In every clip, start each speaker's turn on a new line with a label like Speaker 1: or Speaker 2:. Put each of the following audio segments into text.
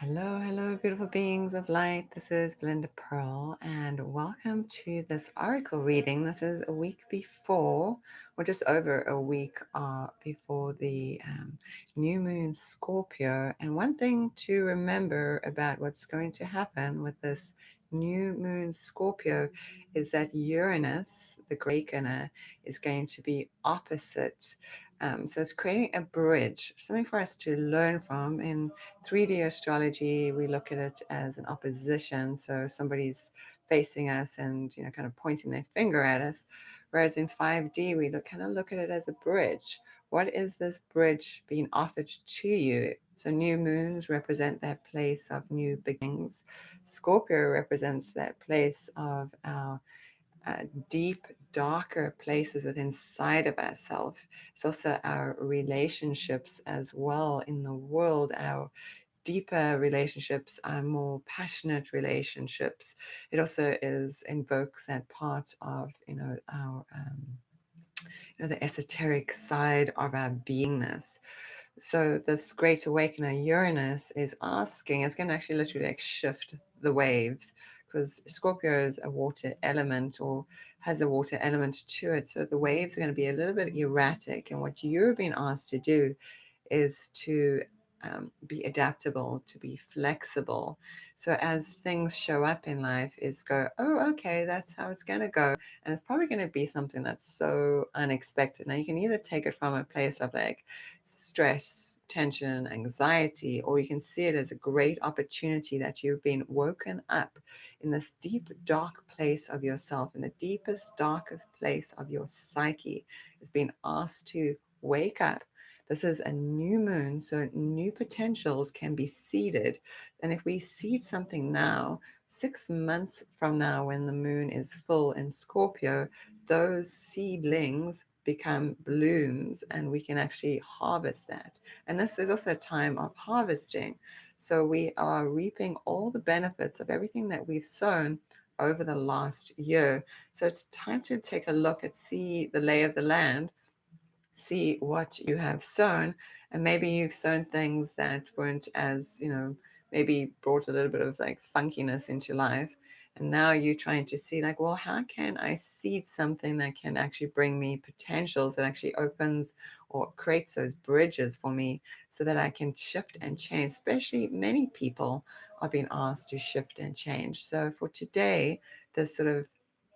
Speaker 1: Hello, hello, beautiful beings of light. This is Belinda Pearl, and welcome to this oracle reading. This is a week before, or just over a week before the new moon Scorpio. And one thing to remember about what's going to happen with this new moon Scorpio is that Uranus, the great awakener, is going to be opposite. So it's creating a bridge, something for us to learn from. In 3D astrology, we look at it as an opposition. So somebody's facing us and, kind of pointing their finger at us. Whereas in 5D, we kind of look at it as a bridge. What is this bridge being offered to you? So new moons represent that place of new beginnings. Scorpio represents that place of our deep, darker places within inside of ourselves. It's also our relationships as well in the world, our deeper relationships, our more passionate relationships. It also invokes that part of our the esoteric side of our beingness. So this great awakener Uranus is asking, it's going to actually literally like shift the waves, because Scorpio is a water element or has a water element to it. So the waves are going to be a little bit erratic. And what you're being asked to do is to be adaptable, to be flexible. So as things show up in life, is go, oh, okay, that's how it's going to go. And it's probably going to be something that's so unexpected. Now, you can either take it from a place of like stress, tension, anxiety, or you can see it as a great opportunity that you've been woken up in this deep, dark place of yourself, in the deepest, darkest place of your psyche, is being asked to wake up. This is a new moon, so new potentials can be seeded. And if we seed something now, 6 months from now, when the moon is full in Scorpio, those seedlings become blooms and we can actually harvest that. And this is also a time of harvesting. So we are reaping all the benefits of everything that we've sown over the last year. So it's time to take a look at, see the lay of the land, see what you have sown. And maybe you've sown things that weren't as, maybe brought a little bit of like funkiness into life. And now you're trying to see, like, well, how can I seed something that can actually bring me potentials, that actually opens or creates those bridges for me so that I can shift and change? Especially many people are being asked to shift and change. So for today, this sort of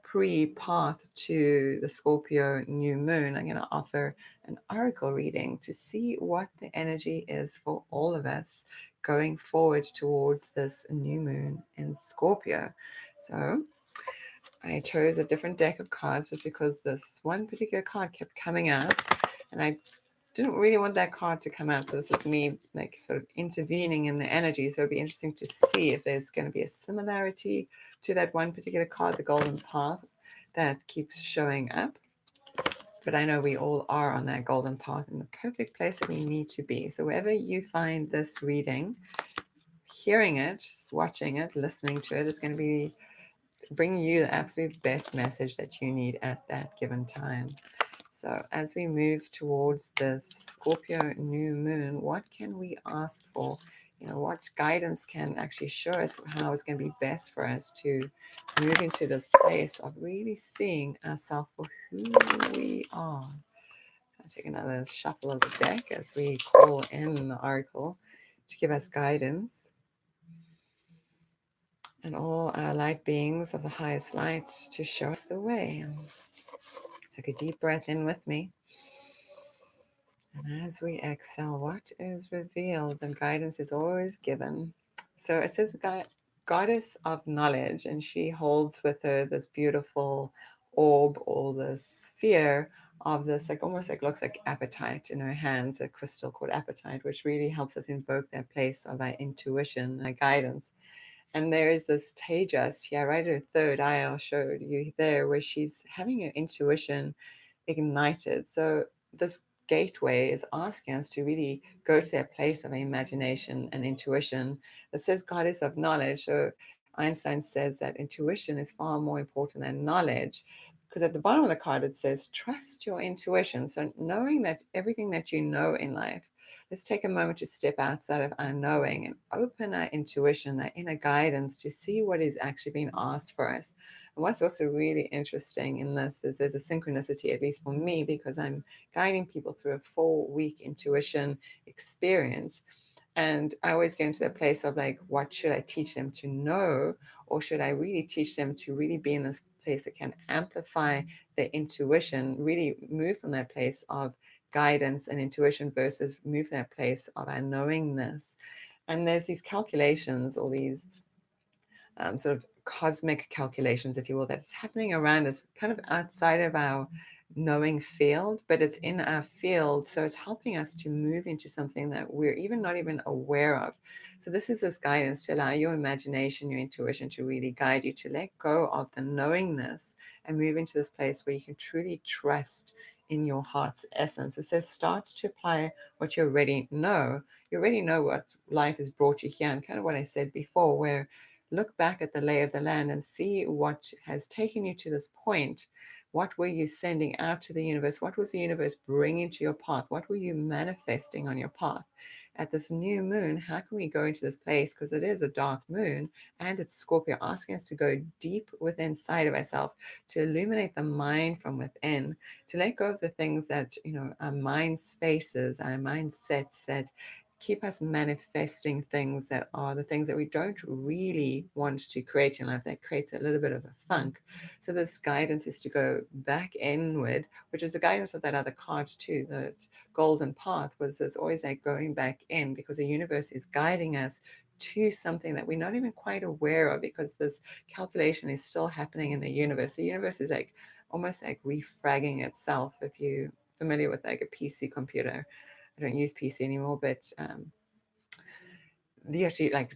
Speaker 1: pre-path to the Scorpio new moon, I'm going to offer an oracle reading to see what the energy is for all of us going forward towards this new moon in Scorpio. So I chose a different deck of cards just because this one particular card kept coming out, and I didn't really want that card to come out. So this is me like sort of intervening in the energy. So it'd be interesting to see if there's going to be a similarity to that one particular card, the Golden Path, that keeps showing up. But I know we all are on that golden path in the perfect place that we need to be. So wherever you find this reading, hearing it, watching it, listening to it, is going to be bringing you the absolute best message that you need at that given time. So as we move towards the Scorpio new moon, what can we ask for? What guidance can actually show us how it's going to be best for us to move into this place of really seeing ourselves for who we are. I'll take another shuffle of the deck as we call in the oracle to give us guidance. And all our light beings of the highest light to show us the way. Take a deep breath in with me. And as we exhale, what is revealed and guidance is always given. So it says goddess of knowledge, and she holds with her this beautiful orb or this sphere of this, like almost like looks like appetite in her hands, a crystal called appetite, which really helps us invoke that place of our intuition, our guidance. And there is this Tejas here, right at her third eye, I showed you there, where she's having her intuition ignited. So this gateway is asking us to really go to a place of imagination and intuition that says goddess of knowledge. So Einstein says that intuition is far more important than knowledge, because at the bottom of the card it says trust your intuition. So knowing that everything that you know in life, let's take a moment to step outside of our knowing and open our intuition, our inner guidance to see what is actually being asked for us. And what's also really interesting in this is there's a synchronicity, at least for me, because I'm guiding people through a 4-week intuition experience. And I always get into that place of like, what should I teach them to know? Or should I really teach them to really be in this place that can amplify their intuition, really move from that place of guidance and intuition versus move from that place of our knowingness? And there's these calculations or these sort of cosmic calculations, if you will, that's happening around us, kind of outside of our knowing field, but it's in our field. So it's helping us to move into something that we're even not even aware of. So this is this guidance to allow your imagination, your intuition to really guide you to let go of the knowingness and move into this place where you can truly trust in your heart's essence. It says start to apply what you already know. You already know what life has brought you here, and kind of what I said before, where look back at the lay of the land and see what has taken you to this point. What were you sending out to the universe? What was the universe bringing to your path? What were you manifesting on your path? At this new moon, how can we go into this place? Because it is a dark moon and it's Scorpio, asking us to go deep within inside of ourselves, to illuminate the mind from within, to let go of the things that, our mind spaces, our mindsets that keep us manifesting things that are the things that we don't really want to create in life, that creates a little bit of a funk. So this guidance is to go back inward, which is the guidance of that other card too. The golden path was this always like going back in, because the universe is guiding us to something that we're not even quite aware of, because this calculation is still happening in the universe. The universe is like almost like refragging itself. If you're familiar with like a PC computer, I don't use PC anymore, but you actually like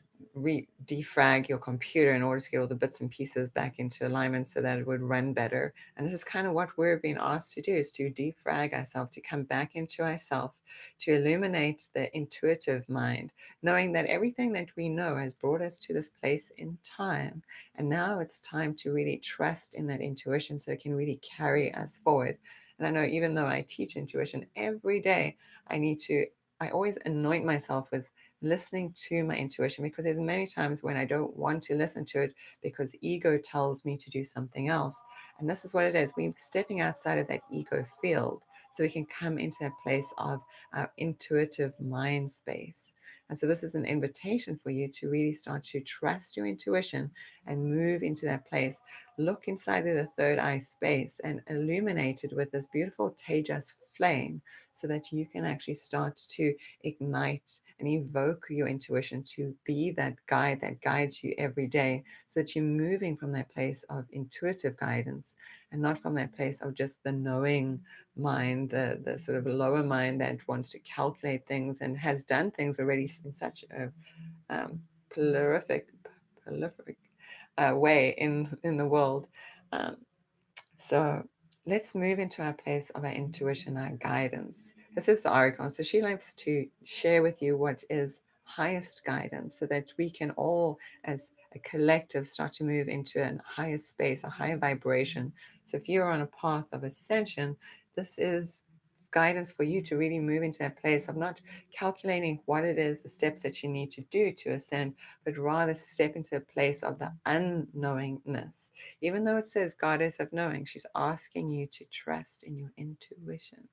Speaker 1: defrag your computer in order to get all the bits and pieces back into alignment so that it would run better. And this is kind of what we're being asked to do, is to defrag ourselves, to come back into ourselves, to illuminate the intuitive mind, knowing that everything that we know has brought us to this place in time. And now it's time to really trust in that intuition so it can really carry us forward. And I know even though I teach intuition every day, I always anoint myself with listening to my intuition, because there's many times when I don't want to listen to it because ego tells me to do something else. And this is what it is. We're stepping outside of that ego field so we can come into a place of our intuitive mind space. And so this is an invitation for you to really start to trust your intuition and move into that place. Look inside of the third eye space and illuminate it with this beautiful Tejas flame, so that you can actually start to ignite and evoke your intuition to be that guide that guides you every day, so that you're moving from that place of intuitive guidance and not from that place of just the knowing mind, the sort of lower mind that wants to calculate things and has done things already in such a prolific way in the world. Um, so let's move into our place of our intuition, our guidance. This is the Oracle. So she likes to share with you what is highest guidance, so that we can all, as a collective, start to move into a higher space, a higher vibration. So if you're on a path of ascension, this is guidance for you to really move into that place of not calculating what it is, the steps that you need to do to ascend, but rather step into a place of the unknowingness. Even though it says goddess of knowing, she's asking you to trust in your intuition.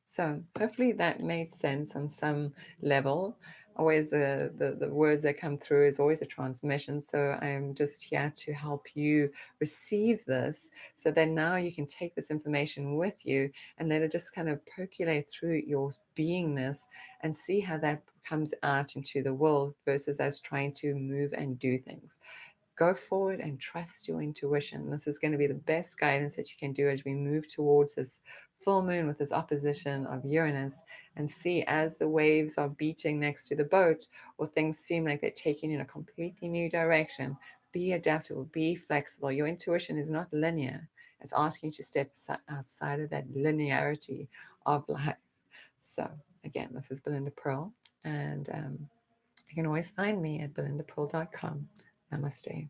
Speaker 1: So hopefully that made sense on some level. Always the words that come through is always a transmission. So I'm just here to help you receive this, so that now you can take this information with you and let it just kind of percolate through your beingness and see how that comes out into the world, versus us trying to move and do things. Go forward and trust your intuition. This is going to be the best guidance that you can do as we move towards this full moon with this opposition of Uranus, and see as the waves are beating next to the boat, or things seem like they're taking you in a completely new direction. Be adaptable, be flexible. Your intuition is not linear. It's asking you to step outside of that linearity of life. So again, this is Belinda Pearl, and you can always find me at belindapearl.com. Namaste.